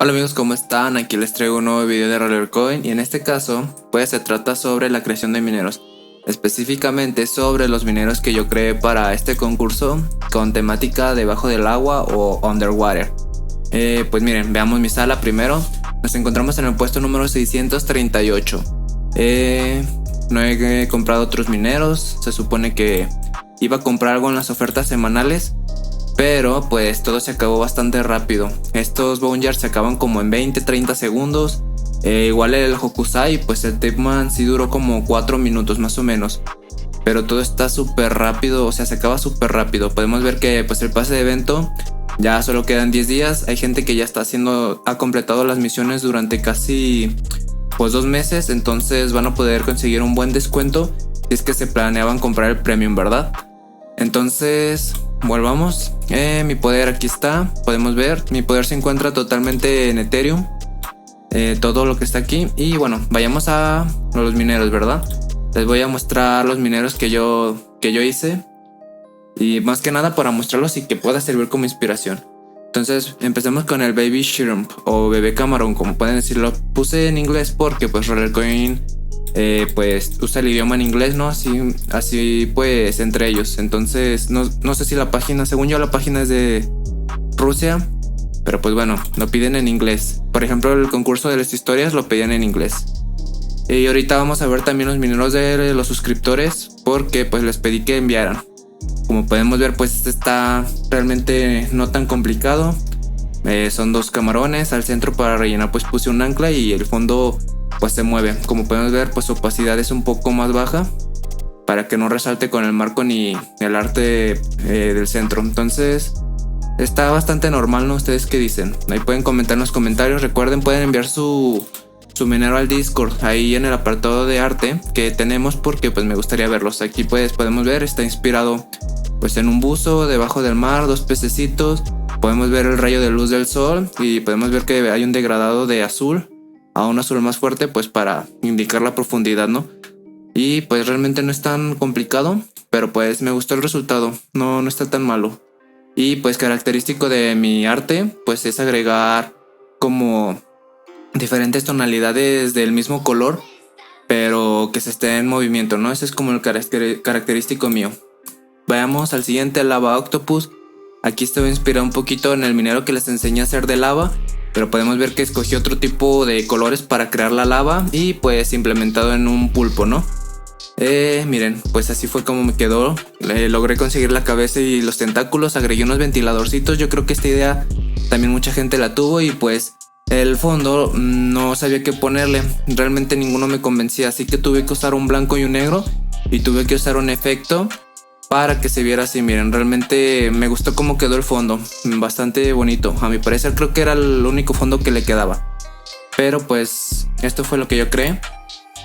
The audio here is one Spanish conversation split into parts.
Hola amigos, ¿cómo están? Aquí les traigo un nuevo video de Rollercoin y en este caso pues se trata sobre la creación de mineros, específicamente sobre los mineros que yo creé para este concurso con temática debajo del agua o underwater. Pues miren, veamos mi sala primero. Nos encontramos en el puesto número 638. No he comprado otros mineros, se supone que iba a comprar algo en las ofertas semanales, pero pues todo se acabó bastante rápido. Estos boneyards se acaban como en 20-30 segundos. Igual el Hokusai, pues el Tapeman sí duró como 4 minutos más o menos. Pero todo está súper rápido, o sea, se acaba súper rápido. Podemos ver que pues el pase de evento ya solo quedan 10 días. Hay gente que ya ha completado las misiones durante casi pues 2 meses. Entonces van a poder conseguir un buen descuento si es que se planeaban comprar el premium, ¿verdad? Entonces, volvamos. Mi poder aquí está. Podemos ver, mi poder se encuentra totalmente en Ethereum. Todo lo que está aquí. Y bueno, vayamos a los mineros, ¿verdad? Les voy a mostrar los mineros que yo hice. Y más que nada para mostrarlos y que pueda servir como inspiración. Entonces, empecemos con el Baby Shrimp o bebé camarón, como pueden decirlo. Puse en inglés porque pues Rollercoin pues usa el idioma en inglés, ¿no? Así pues entre ellos. Entonces no sé si la página, según yo la página es de Rusia, pero pues bueno, lo piden en inglés. Por ejemplo, el concurso de las historias lo pedían en inglés. Y ahorita vamos a ver también los mineros de los suscriptores, porque pues les pedí que enviaran. Como podemos ver, pues este está realmente no tan complicado. Son 2 camarones. Al centro para rellenar pues puse un ancla y el fondo pues se mueve. Como podemos ver, pues su opacidad es un poco más baja para que no resalte con el marco ni el arte del centro. Entonces está bastante normal, ¿no? ¿Ustedes qué dicen? Ahí pueden comentar en los comentarios. Recuerden, pueden enviar su minero al Discord, ahí en el apartado de arte que tenemos, porque pues me gustaría verlos. Aquí pues podemos ver, está inspirado pues en un buzo debajo del mar, 2 pececitos. Podemos ver el rayo de luz del sol y podemos ver que hay un degradado de azul a un azul más fuerte, pues para indicar la profundidad, ¿no? Y pues realmente no es tan complicado, pero pues me gustó el resultado, no está tan malo. Y pues característico de mi arte pues es agregar como diferentes tonalidades del mismo color, pero que se esté en movimiento, ¿no? Ese es como el característico mío. Vayamos al siguiente, Lava Octopus. Aquí estoy inspirado un poquito en el minero que les enseñé a hacer de lava, pero podemos ver que escogí otro tipo de colores para crear la lava y pues implementado en un pulpo, ¿no? Miren, pues así fue como me quedó. Logré conseguir la cabeza y los tentáculos, agregué unos ventiladorcitos. Yo creo que esta idea también mucha gente la tuvo y pues el fondo no sabía qué ponerle. Realmente ninguno me convencía, así que tuve que usar un blanco y un negro y tuve que usar un efecto para que se viera así. Miren, realmente me gustó cómo quedó el fondo, bastante bonito. A mi parecer creo que era el único fondo que le quedaba, pero pues esto fue lo que yo creé.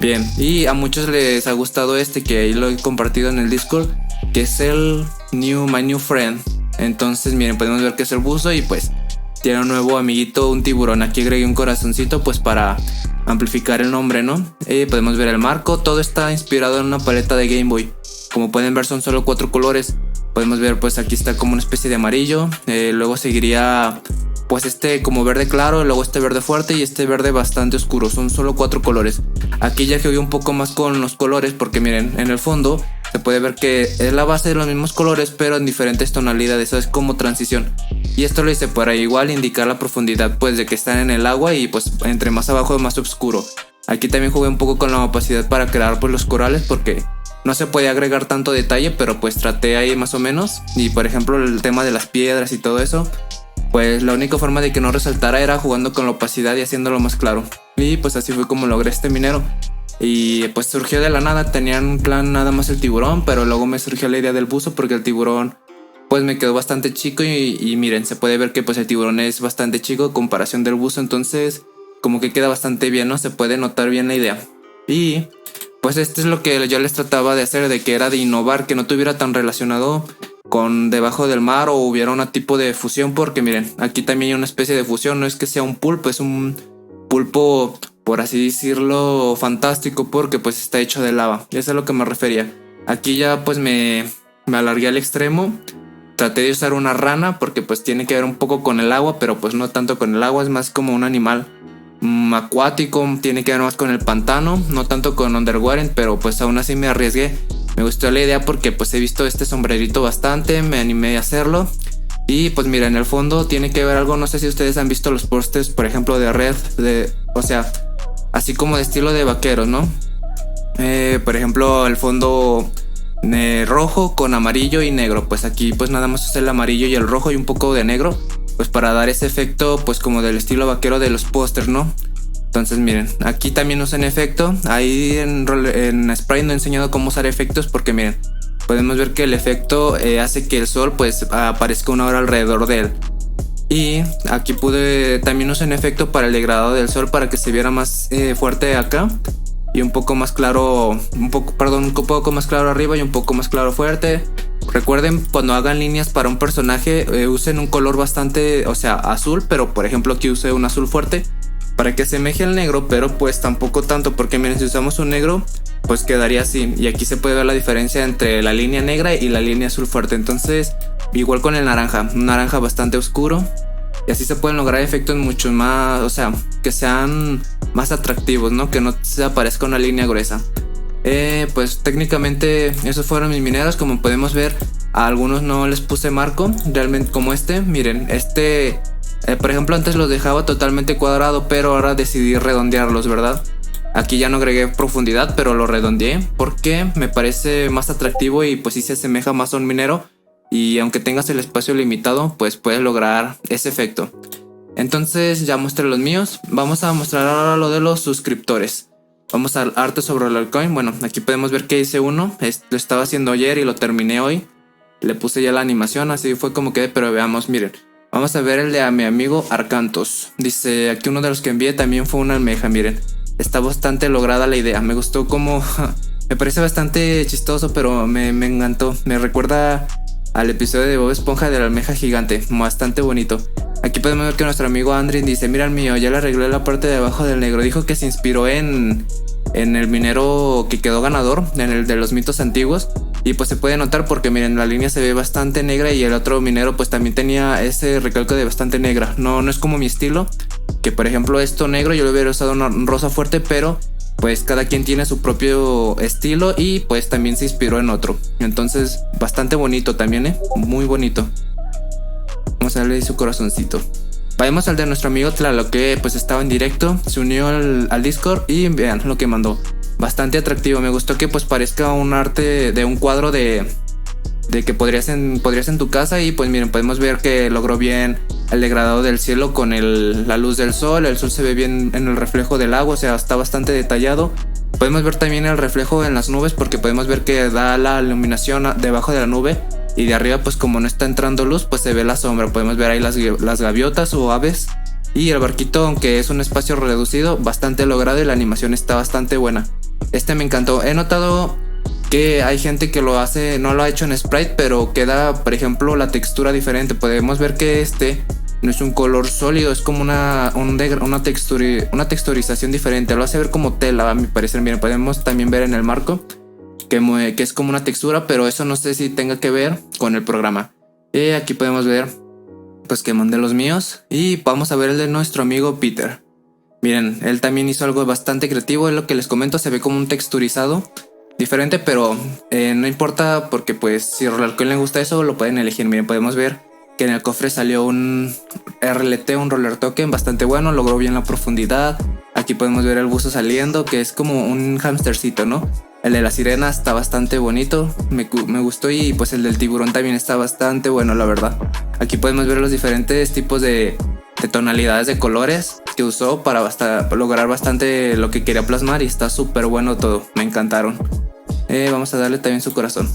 Bien, y a muchos les ha gustado que ahí lo he compartido en el Discord, que es el My New Friend. Entonces miren, podemos ver que es el buzo y pues tiene un nuevo amiguito, un tiburón. Aquí agregué un corazoncito pues para amplificar el nombre, ¿no? Podemos ver el marco, todo está inspirado en una paleta de Game Boy. Como pueden ver son solo 4 colores. Podemos ver pues aquí está como una especie de amarillo. Luego seguiría pues como verde claro, luego este verde fuerte y este verde bastante oscuro. Son solo 4 colores. Aquí ya jugué un poco más con los colores porque miren, en el fondo se puede ver que es la base de los mismos colores pero en diferentes tonalidades. Eso es como transición. Y esto lo hice para igual indicar la profundidad pues de que están en el agua y pues entre más abajo más oscuro. Aquí también jugué un poco con la opacidad para crear pues los corales porque no se podía agregar tanto detalle, pero pues traté ahí más o menos. Y por ejemplo el tema de las piedras y todo eso, pues la única forma de que no resaltara era jugando con la opacidad y haciéndolo más claro. Y pues así fue como logré este minero. Y pues surgió de la nada, tenían un plan nada más el tiburón, pero luego me surgió la idea del buzo porque el tiburón pues me quedó bastante chico y miren, se puede ver que pues el tiburón es bastante chico en comparación del buzo, entonces como que queda bastante bien, ¿no? Se puede notar bien la idea. Y pues esto es lo que yo les trataba de hacer, de que era de innovar, que no tuviera tan relacionado con debajo del mar o hubiera un tipo de fusión, porque miren, aquí también hay una especie de fusión, no es que sea un pulpo, es un pulpo, por así decirlo, fantástico, porque pues está hecho de lava, y eso es a lo que me refería. Aquí ya pues me alargué al extremo traté de usar una rana porque pues tiene que ver un poco con el agua, pero pues no tanto con el agua, es más como un animal acuático, tiene que ver más con el pantano, no tanto con underwater, pero pues aún así me arriesgué. Me gustó la idea porque pues he visto este sombrerito bastante, me animé a hacerlo. Y pues mira, en el fondo tiene que ver algo, no sé si ustedes han visto los pósters, por ejemplo, de Red, o sea, así como de estilo de vaqueros, ¿no? Por ejemplo, el fondo rojo con amarillo y negro. Pues aquí pues nada más usé el amarillo y el rojo y un poco de negro, pues para dar ese efecto pues como del estilo vaquero de los pósters, ¿no? Entonces miren, aquí también usan efecto. Ahí en Sprite no he enseñado cómo usar efectos porque miren, podemos ver que el efecto hace que el sol pues aparezca una hora alrededor de él. Y aquí también usar un efecto para el degradado del sol para que se viera más fuerte acá y un poco más claro, un poco más claro arriba y un poco más claro fuerte. Recuerden, cuando hagan líneas para un personaje, usen un color bastante, o sea, azul, pero por ejemplo aquí usé un azul fuerte para que asemeje al negro, pero pues tampoco tanto, porque miren, si usamos un negro, pues quedaría así. Y aquí se puede ver la diferencia entre la línea negra y la línea azul fuerte. Entonces, igual con el naranja, un naranja bastante oscuro. Y así se pueden lograr efectos mucho más, o sea, que sean más atractivos, ¿no? Que no se aparezca una línea gruesa. Pues técnicamente esos fueron mis mineros. Como podemos ver, a algunos no les puse marco, realmente como miren, por ejemplo antes los dejaba totalmente cuadrado, pero ahora decidí redondearlos, ¿verdad? Aquí ya no agregué profundidad, pero lo redondeé porque me parece más atractivo y pues sí se asemeja más a un minero. Y aunque tengas el espacio limitado, pues puedes lograr ese efecto. Entonces ya mostré los míos. Vamos a mostrar ahora lo de los suscriptores. Vamos al arte sobre el altcoin. Bueno, aquí podemos ver que hice uno. Lo estaba haciendo ayer y lo terminé hoy. Le puse ya la animación, así fue como quedé, pero veamos, miren. Vamos a ver el de a mi amigo Arcantos. Dice, aquí uno de los que envié también fue una almeja, miren. Está bastante lograda la idea. Me gustó como... me parece bastante chistoso, pero me encantó. Me recuerda al episodio de Bob Esponja de la almeja gigante. Bastante bonito. Aquí podemos ver que nuestro amigo Andrin dice, mira el mío, ya le arreglé la parte de abajo del negro. Dijo que se inspiró en el minero que quedó ganador, en el de los mitos antiguos. Y pues se puede notar porque miren, la línea se ve bastante negra y el otro minero pues también tenía ese recalco de bastante negra. No es como mi estilo, que por ejemplo esto negro yo le hubiera usado una rosa fuerte, pero pues cada quien tiene su propio estilo y pues también se inspiró en otro. Entonces bastante bonito también, muy bonito. Vamos a darle su corazoncito. Vayamos al de nuestro amigo Tlaloc, que pues estaba en directo, se unió al Discord y vean lo que mandó. Bastante atractivo, me gustó que pues parezca un arte de un cuadro de que podrías en tu casa. Y pues miren, podemos ver que logró bien el degradado del cielo con la luz del sol. El sol se ve bien en el reflejo del agua, o sea, está bastante detallado. Podemos ver también el reflejo en las nubes porque podemos ver que da la iluminación debajo de la nube. Y de arriba pues como no está entrando luz, pues se ve la sombra. Podemos ver ahí las gaviotas o aves. Y el barquito, aunque es un espacio reducido, bastante logrado y la animación está bastante buena. Me encantó. He notado que hay gente que lo hace, no lo ha hecho en Sprite, pero queda, por ejemplo, la textura diferente. Podemos ver que no es un color sólido, es como una texturización diferente. Lo hace ver como tela, a mi parecer. Miren, podemos también ver en el marco que es como una textura, pero eso no sé si tenga que ver con el programa. Y aquí podemos ver pues que mandé los míos. Y vamos a ver el de nuestro amigo Peter. Miren, él también hizo algo bastante creativo. Es lo que les comento, se ve como un texturizado diferente, pero no importa porque pues si a Rollercoin le gusta eso lo pueden elegir. Miren, podemos ver que en el cofre salió un RLT, un Roller Token bastante bueno, logró bien la profundidad. Aquí podemos ver el buzo saliendo, que es como un hamstercito, ¿no? El de la sirena está bastante bonito, me gustó. Y pues el del tiburón también está bastante bueno, la verdad. Aquí podemos ver los diferentes tipos de tonalidades de colores que usó para lograr bastante lo que quería plasmar. Y está súper bueno todo, me encantaron. Vamos a darle también su corazón.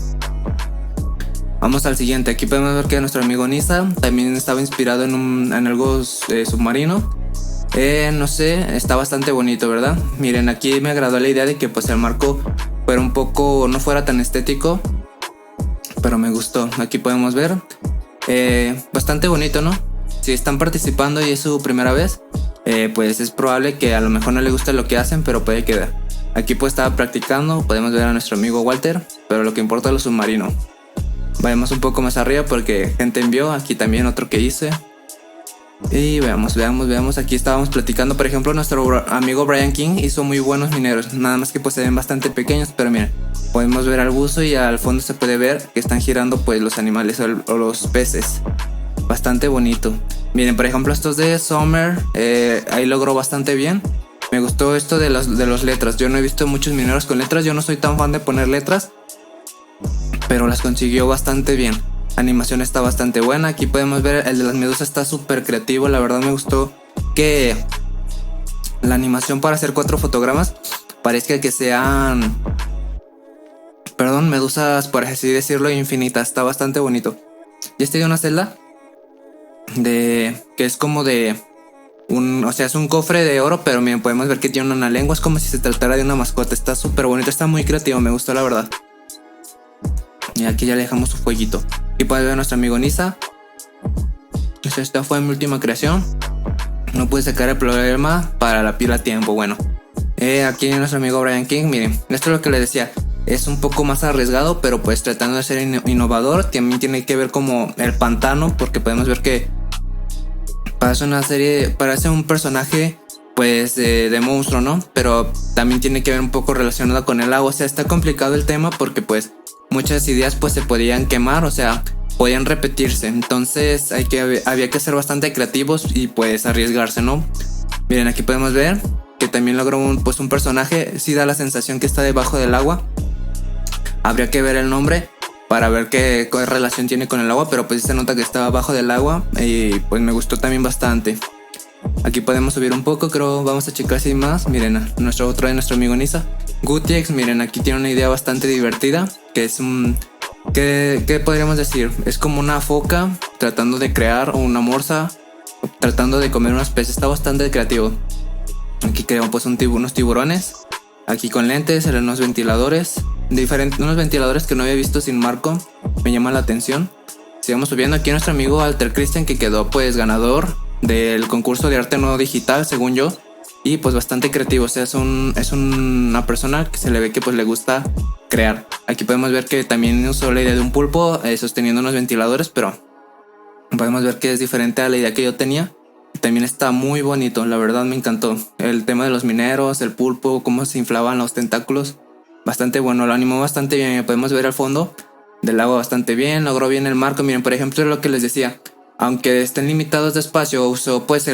Vamos al siguiente. Aquí podemos ver que nuestro amigo Nisa también estaba inspirado en algo submarino. No sé, está bastante bonito, ¿verdad? Miren, aquí me agradó la idea de que pues el marco fuera un poco, no fuera tan estético, pero me gustó. Aquí podemos ver bastante bonito, ¿no? Si están participando y es su primera vez, pues es probable que a lo mejor no le guste lo que hacen, pero puede quedar. Aquí pues estaba practicando, podemos ver a nuestro amigo Walter, pero lo que importa es lo submarino. Vayamos un poco más arriba porque gente envió. Aquí también otro que hice. Y veamos. Aquí estábamos platicando. Por ejemplo, nuestro amigo Brian King hizo muy buenos mineros. Nada más que pues se ven bastante pequeños. Pero miren, podemos ver al buzo y al fondo se puede ver que están girando pues los animales o los peces. Bastante bonito. Miren, por ejemplo, estos de Summer. Ahí logró bastante bien. Me gustó esto de los letras. Yo no he visto muchos mineros con letras. Yo no soy tan fan de poner letras, pero las consiguió bastante bien. La animación está bastante buena. Aquí podemos ver el de las medusas, está súper creativo. La verdad me gustó que la animación para hacer 4 fotogramas parezca que sean, medusas, por así decirlo, infinitas. Está bastante bonito. Y este de una celda que es como de es un cofre de oro, pero miren, podemos ver que tiene una lengua. Es como si se tratara de una mascota. Está súper bonito, está muy creativo, me gustó la verdad. Y aquí ya le dejamos su fueguito. Y puedes ver a nuestro amigo Nisa. Esta fue mi última creación. No pude sacar el problema para la pila a tiempo. Bueno, aquí nuestro amigo Brian King. Miren, esto es lo que le decía. Es un poco más arriesgado, pero pues tratando de ser innovador. También tiene que ver como el pantano, porque podemos ver que parece un personaje pues de monstruo, ¿no? Pero también tiene que ver un poco relacionado con el agua. O sea, está complicado el tema porque pues muchas ideas pues se podían quemar, o sea, podían repetirse. Entonces había que ser bastante creativos y pues arriesgarse, ¿no? Miren, aquí podemos ver que también logró un personaje. Sí da la sensación que está debajo del agua. Habría que ver el nombre para ver qué relación tiene con el agua, pero pues se nota que está abajo del agua y pues me gustó también bastante. Aquí podemos subir un poco, creo. Vamos a checar si hay más. Miren, nuestro amigo Nisa Gutiex. Miren, aquí tiene una idea bastante divertida, que es ¿qué podríamos decir? Es como una foca tratando de crear, o una morsa tratando de comer unos peces. Está bastante creativo. Aquí creamos pues unos tiburones. Aquí con lentes, unos ventiladores. Unos ventiladores que no había visto sin marco. Me llama la atención. Sigamos subiendo. Aquí nuestro amigo Alter Christian, que quedó pues ganador del concurso de arte no digital, según yo. Y pues bastante creativo. O sea, es una persona que se le ve que pues le gusta crear. Aquí podemos ver que también usó la idea de un pulpo sosteniendo unos ventiladores, pero podemos ver que es diferente a la idea que yo tenía. También está muy bonito, la verdad me encantó. El tema de los mineros, el pulpo, cómo se inflaban los tentáculos. Bastante bueno, lo animó bastante bien. Podemos ver al fondo del agua bastante bien. Logró bien el marco. Miren, por ejemplo, lo que les decía. Aunque estén limitados de espacio, usó pues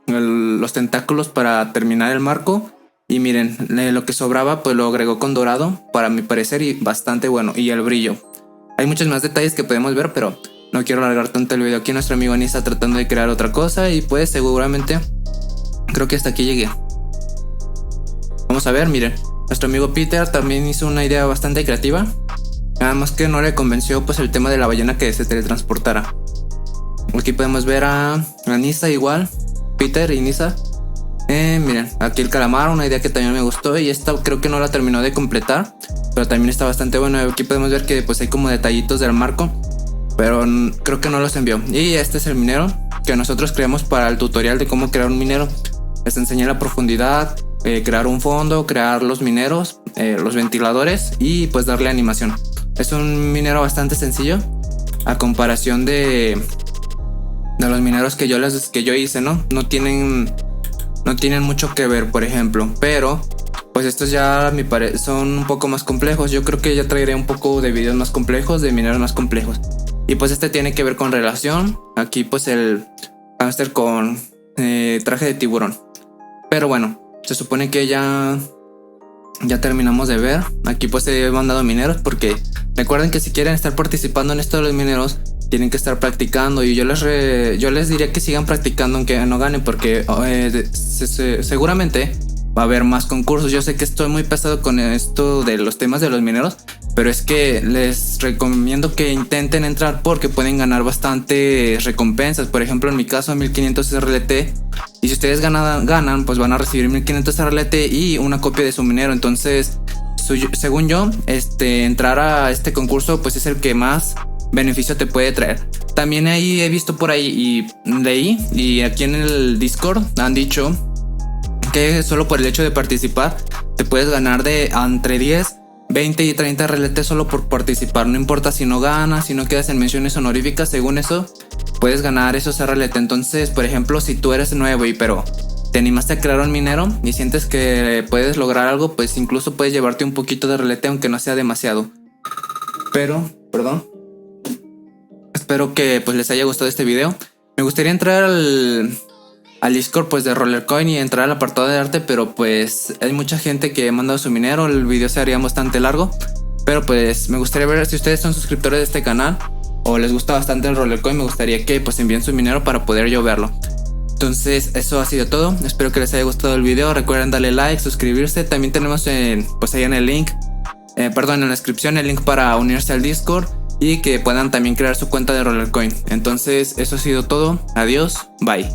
los tentáculos para terminar el marco. Y miren, lo que sobraba pues lo agregó con dorado, para mi parecer, y bastante bueno. Y el brillo. Hay muchos más detalles que podemos ver, pero no quiero alargar tanto el video. Aquí nuestro amigo Ani está tratando de crear otra cosa y pues seguramente creo que hasta aquí llegué. Vamos a ver, miren. Nuestro amigo Peter también hizo una idea bastante creativa. Nada más que no le convenció pues el tema de la ballena que se teletransportara. Aquí podemos ver a Nisa igual. Peter y Nisa. Miren, aquí el calamar, una idea que también me gustó. Y esta creo que no la terminó de completar, pero también está bastante bueno. Aquí podemos ver que pues hay como detallitos del marco, pero creo que no los envió. Y este es el minero que nosotros creamos para el tutorial de cómo crear un minero. Les enseñé la profundidad, crear un fondo, crear los mineros, los ventiladores y pues darle animación. Es un minero bastante sencillo a comparación de los mineros que yo hice, ¿no? No tienen mucho que ver, por ejemplo, pero pues estos ya son un poco más complejos. Yo creo que ya traeré un poco de videos más complejos, de mineros más complejos. Y pues este tiene que ver con relación. Aquí pues el hámster con traje de tiburón. Pero bueno, se supone que ya terminamos de ver. Aquí pues he mandado mineros porque recuerden que si quieren estar participando en esto de los mineros tienen que estar practicando. Y yo les diría que sigan practicando aunque no ganen, porque seguramente va a haber más concursos. Yo sé que estoy muy pesado con esto de los temas de los mineros, pero es que les recomiendo que intenten entrar porque pueden ganar bastantes recompensas. Por ejemplo, en mi caso 1500 RLT. Y si ustedes ganan, pues van a recibir 1500 RLT y una copia de su minero. Entonces, según yo, entrar a este concurso pues es el que más beneficio te puede traer. También ahí he visto por ahí y leí, y aquí en el Discord han dicho que solo por el hecho de participar te puedes ganar de entre 10 20 y 30 RLT solo por participar. No importa si no ganas, si no quedas en menciones honoríficas, según eso puedes ganar esos RLT. Entonces, por ejemplo, si tú eres nuevo pero te animaste a crear un minero y sientes que puedes lograr algo, pues incluso puedes llevarte un poquito de RLT, aunque no sea demasiado. Pero, espero que pues les haya gustado este video. Me gustaría entrar al Discord pues de Rollercoin y entrar al apartado de arte, pero pues hay mucha gente que ha mandado su minero, el video se haría bastante largo. Pero pues me gustaría ver si ustedes son suscriptores de este canal o les gusta bastante el Rollercoin. Me gustaría que pues envíen su minero para poder yo verlo. Entonces eso ha sido todo, espero que les haya gustado el video. Recuerden darle like, suscribirse. También tenemos pues ahí en el link, en la descripción, el link para unirse al Discord y que puedan también crear su cuenta de Rollercoin. Entonces eso ha sido todo, adiós, bye.